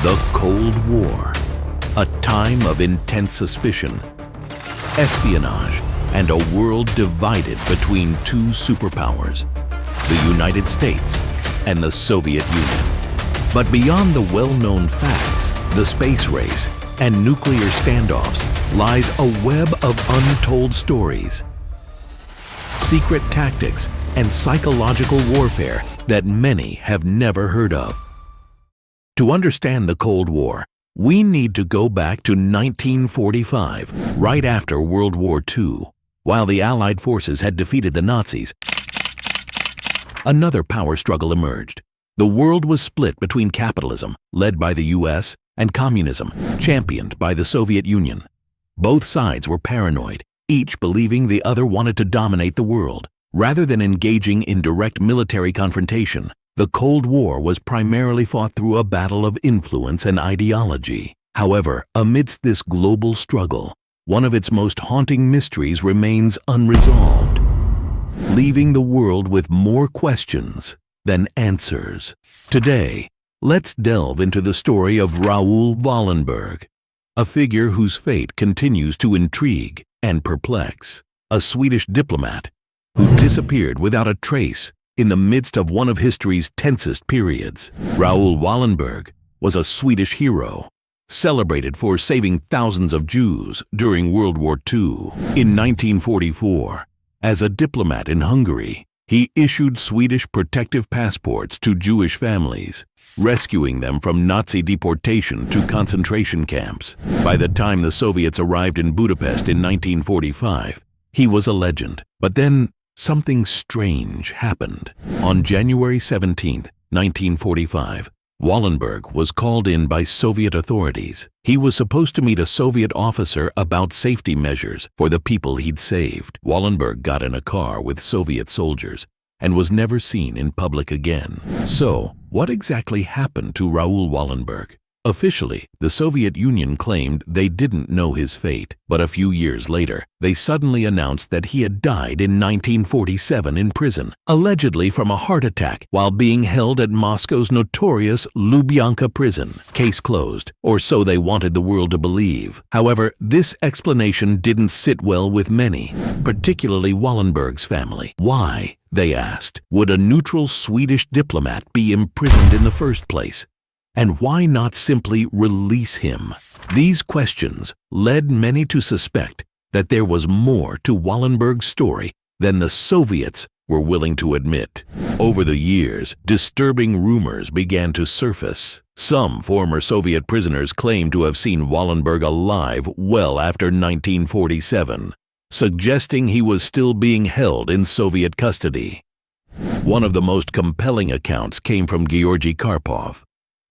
The Cold War, a time of intense suspicion, espionage, and a world divided between two superpowers, the United States and the Soviet Union. But beyond the well-known facts, the space race, and nuclear standoffs lies a web of untold stories, secret tactics, and psychological warfare that many have never heard of. To understand the Cold War, we need to go back to 1945, right after World War II. While the Allied forces had defeated the Nazis, another power struggle emerged. The world was split between capitalism, led by the U.S., and communism, championed by the Soviet Union. Both sides were paranoid, each believing the other wanted to dominate the world. Rather than engaging in direct military confrontation, the Cold War was primarily fought through a battle of influence and ideology. However, amidst this global struggle, one of its most haunting mysteries remains unresolved, leaving the world with more questions than answers. Today, let's delve into the story of Raoul Wallenberg, a figure whose fate continues to intrigue and perplex. A Swedish diplomat who disappeared without a trace in the midst of one of history's tensest periods. Raoul Wallenberg was a Swedish hero, celebrated for saving thousands of Jews during World War II. In 1944, as a diplomat in Hungary, he issued Swedish protective passports to Jewish families, rescuing them from Nazi deportation to concentration camps. By the time the Soviets arrived in Budapest in 1945, he was a legend. But then, something strange happened. On January 17, 1945, Wallenberg was called in by Soviet authorities. He was supposed to meet a Soviet officer about safety measures for the people he'd saved. Wallenberg got in a car with Soviet soldiers and was never seen in public again. So, what exactly happened to Raoul Wallenberg? Officially, the Soviet Union claimed they didn't know his fate, but a few years later, they suddenly announced that he had died in 1947 in prison, allegedly from a heart attack while being held at Moscow's notorious Lubyanka prison. Case closed, or so they wanted the world to believe. However, this explanation didn't sit well with many, particularly Wallenberg's family. Why, they asked, would a neutral Swedish diplomat be imprisoned in the first place? And why not simply release him? These questions led many to suspect that there was more to Wallenberg's story than the Soviets were willing to admit. Over the years, disturbing rumors began to surface. Some former Soviet prisoners claimed to have seen Wallenberg alive well after 1947, suggesting he was still being held in Soviet custody. One of the most compelling accounts came from Georgy Karpov,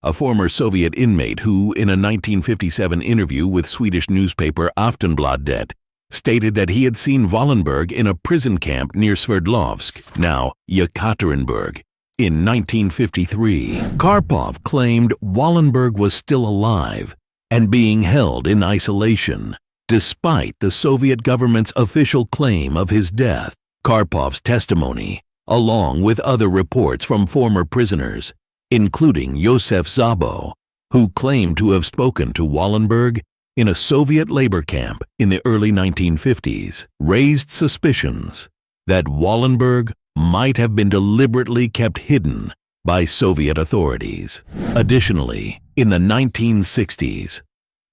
a former Soviet inmate who, in a 1957 interview with Swedish newspaper Aftonbladet, stated that he had seen Wallenberg in a prison camp near Sverdlovsk, now Yekaterinburg, in 1953. Karpov claimed Wallenberg was still alive and being held in isolation, despite the Soviet government's official claim of his death. Karpov's testimony, along with other reports from former prisoners, including Josef Szabo, who claimed to have spoken to Wallenberg in a Soviet labor camp in the early 1950s, raised suspicions that Wallenberg might have been deliberately kept hidden by Soviet authorities. Additionally, in the 1960s,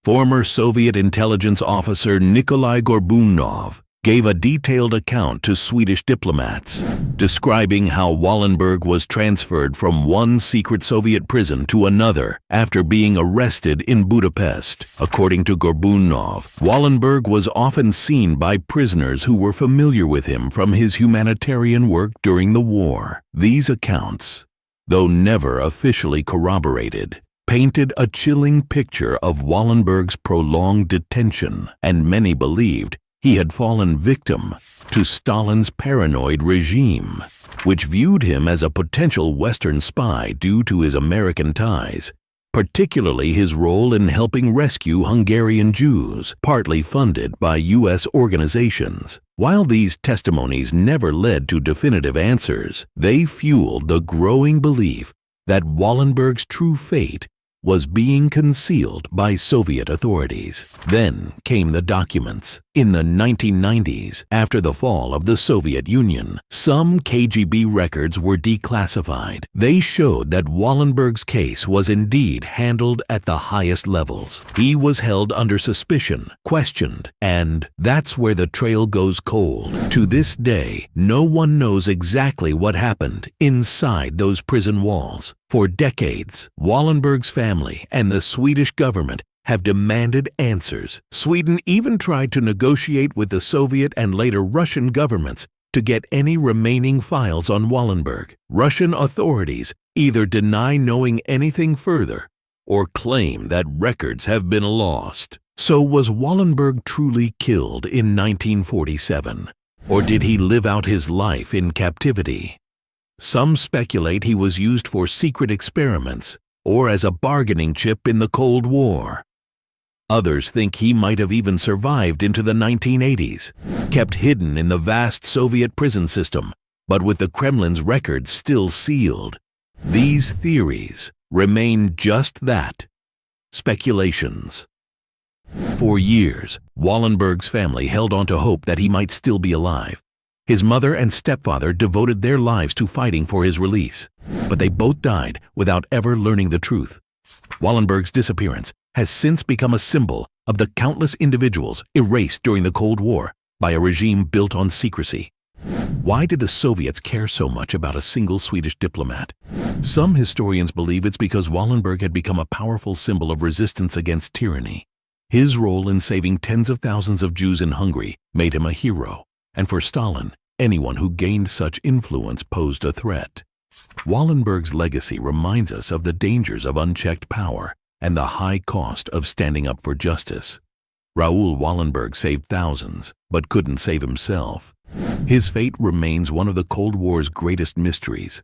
former Soviet intelligence officer Nikolai Gorbunov gave a detailed account to Swedish diplomats, describing how Wallenberg was transferred from one secret Soviet prison to another after being arrested in Budapest. According to Gorbunov, Wallenberg was often seen by prisoners who were familiar with him from his humanitarian work during the war. These accounts, though never officially corroborated, painted a chilling picture of Wallenberg's prolonged detention, and many believed he had fallen victim to Stalin's paranoid regime, which viewed him as a potential Western spy due to his American ties, particularly his role in helping rescue Hungarian Jews, partly funded by U.S. organizations. While these testimonies never led to definitive answers, they fueled the growing belief that Wallenberg's true fate was being concealed by Soviet authorities. Then came the documents. In the 1990s, after the fall of the Soviet Union, some KGB records were declassified. They showed that Wallenberg's case was indeed handled at the highest levels. He was held under suspicion, questioned, and that's where the trail goes cold. To this day, no one knows exactly what happened inside those prison walls. For decades, Wallenberg's family and the Swedish government have demanded answers. Sweden even tried to negotiate with the Soviet and later Russian governments to get any remaining files on Wallenberg. Russian authorities either deny knowing anything further or claim that records have been lost. So was Wallenberg truly killed in 1947? Or did he live out his life in captivity? Some speculate he was used for secret experiments or as a bargaining chip in the Cold War. Others think he might have even survived into the 1980s, kept hidden in the vast Soviet prison system, but with the Kremlin's records still sealed. These theories remain just that, speculations. For years, Wallenberg's family held on to hope that he might still be alive. His mother and stepfather devoted their lives to fighting for his release, but they both died without ever learning the truth. Wallenberg's disappearance has since become a symbol of the countless individuals erased during the Cold War by a regime built on secrecy. Why did the Soviets care so much about a single Swedish diplomat? Some historians believe it's because Wallenberg had become a powerful symbol of resistance against tyranny. His role in saving tens of thousands of Jews in Hungary made him a hero, and for Stalin, anyone who gained such influence posed a threat. Wallenberg's legacy reminds us of the dangers of unchecked power and the high cost of standing up for justice. Raoul Wallenberg saved thousands, but couldn't save himself. His fate remains one of the Cold War's greatest mysteries.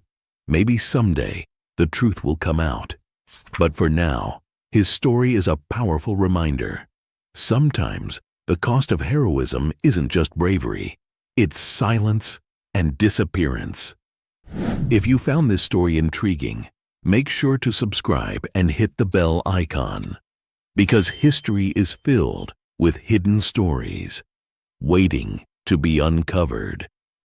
Maybe someday the truth will come out. But for now, his story is a powerful reminder. Sometimes the cost of heroism isn't just bravery, it's silence and disappearance. If you found this story intriguing, make sure to subscribe and hit the bell icon, because history is filled with hidden stories waiting to be uncovered.